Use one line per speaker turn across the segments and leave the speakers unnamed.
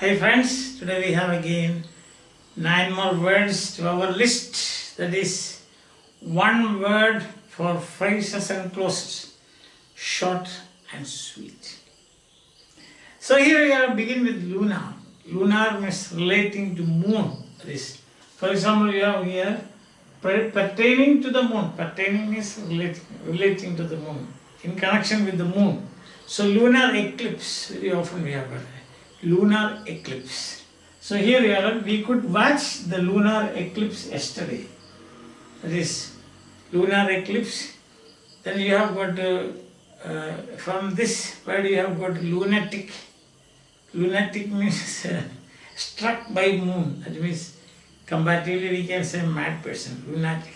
Hi friends, today we have again 9 more words to our list. That is one word for phrases and clauses, short and sweet. So here we are begin with lunar. Lunar means relating to moon. That is, for example, we have here pertaining to the moon. Pertaining means relating to the moon, in connection with the moon. So lunar eclipse, very often we have got lunar eclipse. So here we could watch the lunar eclipse yesterday. That is lunar eclipse. Then you have got from this word you have got lunatic. Lunatic means struck by moon. That means comparatively we can say mad person, lunatic.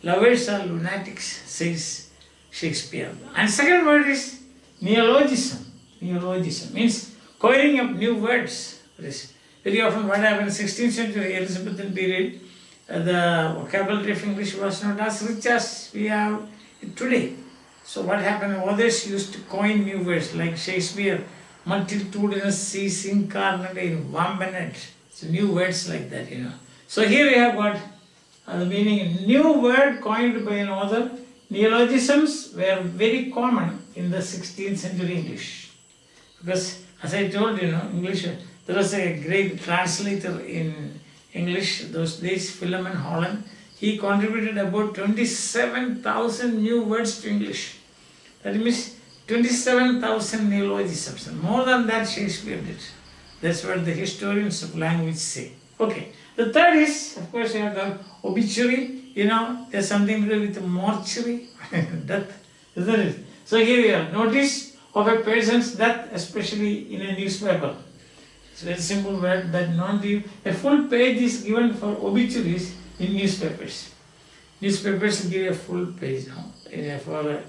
Lovers are lunatics, says Shakespeare. And second word is neologism. Neologism means coining up new words. That is very often what happened in 16th century Elizabethan period, the vocabulary of English was not as rich as we have today. So what happened, others used to coin new words like Shakespeare, multitudinous seas incarnate in vambenet. So new words like that, So here we have got the meaning, new word coined by an author. Neologisms were very common in the 16th century English. Because as I told you, English, there was a great translator in English those days, Philemon Holland. He contributed about 27,000 new words to English. That means 27,000 neologisms. And more than that Shakespeare did. That's what the historians of language say. Okay. The third is, of course, you have the obituary. There's something to do with mortuary, death, isn't it? So here we are. Notice of a person's death, especially in a newspaper. It's a very simple word that a full page is given for obituaries in newspapers. Newspapers give a full page for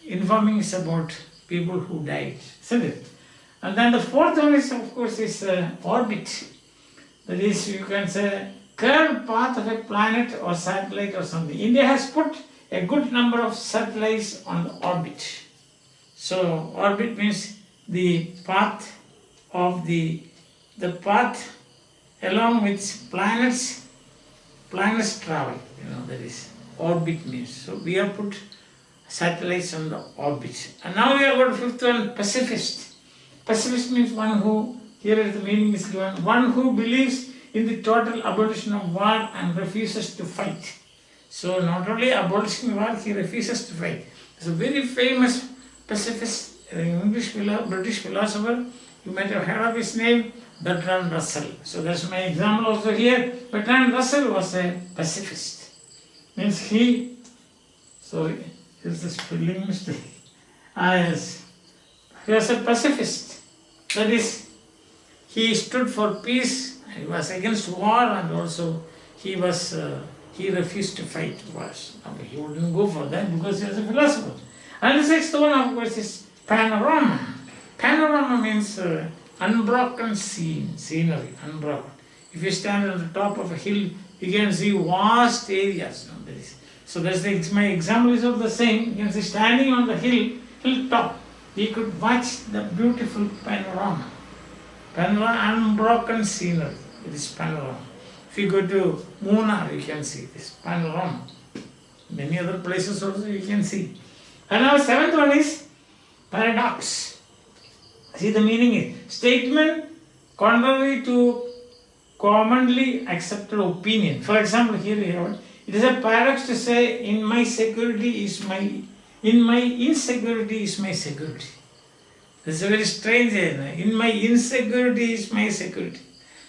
informing us about people who died, isn't it? And then the fourth one is, of course, is orbit. That is, you can say, curved path of a planet or satellite or something. India has put a good number of satellites on the orbit. So orbit means the path of the path along which planets travel. That is orbit means. So we have put satellites on the orbit. And now we have got fifth one, pacifist. Pacifist means one who, here the meaning is given, one who believes in the total abolition of war and refuses to fight. So not only abolishing war, he refuses to fight. There's a very famous pacifist, British philosopher. You might have heard of his name, Bertrand Russell. So that's my example also here. Bertrand Russell was a pacifist. Means he, sorry, here's the spelling mistake. Yes. He was a pacifist. That is, he stood for peace. He was against war, and also he refused to fight wars. He wouldn't go for that because he was a philosopher. And the sixth one, of course, is panorama. Panorama means unbroken scenery, unbroken. If you stand on the top of a hill, you can see vast areas. So that's my example is of the same. You can see standing on the hilltop, we could watch the beautiful panorama. Panorama, unbroken scenery. It is panorama. If you go to Munnar, you can see this panorama. Many other places also you can see. And now seventh one is paradox. See, the meaning is statement contrary to commonly accepted opinion. For example, here we have it is a paradox to say in my insecurity is my security. This is a very strange idea. In my insecurity is my security.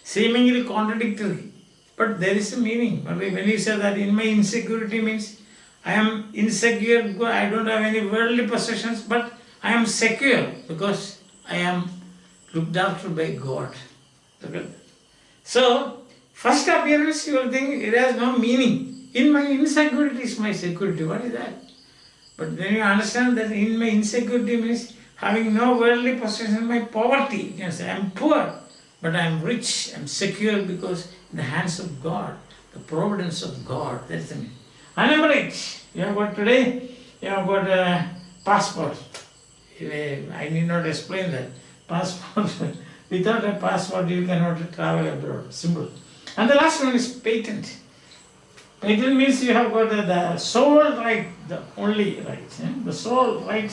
Seemingly contradictory. But there is a meaning. When you say that in my insecurity means I am insecure because I don't have any worldly possessions, but I am secure because I am looked after by God. Look at that. So, first appearance you will think it has no meaning. In my insecurity is my security. What is that? But when you understand that in my insecurity means having no worldly possession, my poverty. You can say I am poor, but I am rich, I am secure because in the hands of God, the providence of God. That is the meaning. And number 8, you have got today, you have got a passport. I need not explain that. Passport. Without a passport, you cannot travel abroad. Simple. And the last one is patent. Patent means you have got the sole right, the only right, the sole right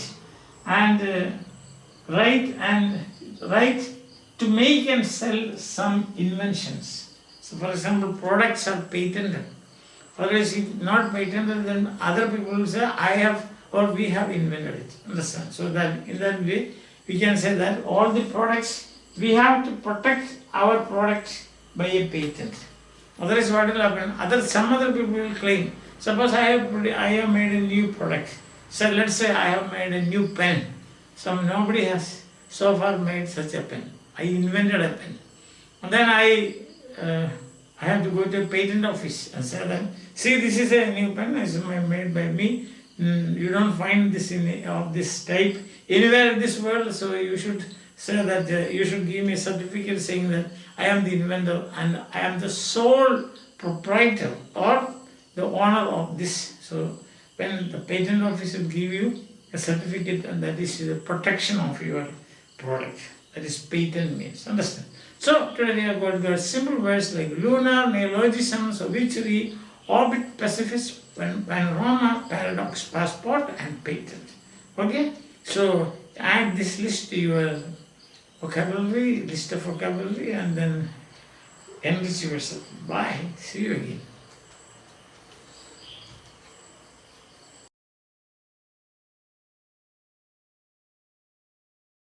and right to make and sell some inventions. So, for example, products are patented. Otherwise, if not patented, then other people will say, I have or we have invented it. Understand? So that in that way, we can say that all the products, we have to protect our product by a patent. Otherwise, what will happen? Some other people will claim. Suppose I have made a new product. So let's say I have made a new pen. So nobody has so far made such a pen. I invented a pen. And then I have to go to a patent office and say that, see, this is a new pen, it's made by me. You don't find this of this type anywhere in this world, so you should say that you should give me a certificate saying that I am the inventor and I am the sole proprietor or the owner of this. So when the patent office will give you a certificate, and that is the protection of your product. That is patent means. Understand? So today we are going to go simple words like lunar, neologisms, obituary, orbit, pacifist, panorama, paradox, passport, and patent. Okay? So add this list to your vocabulary, list of vocabulary, and then enrich yourself. Bye. See you again.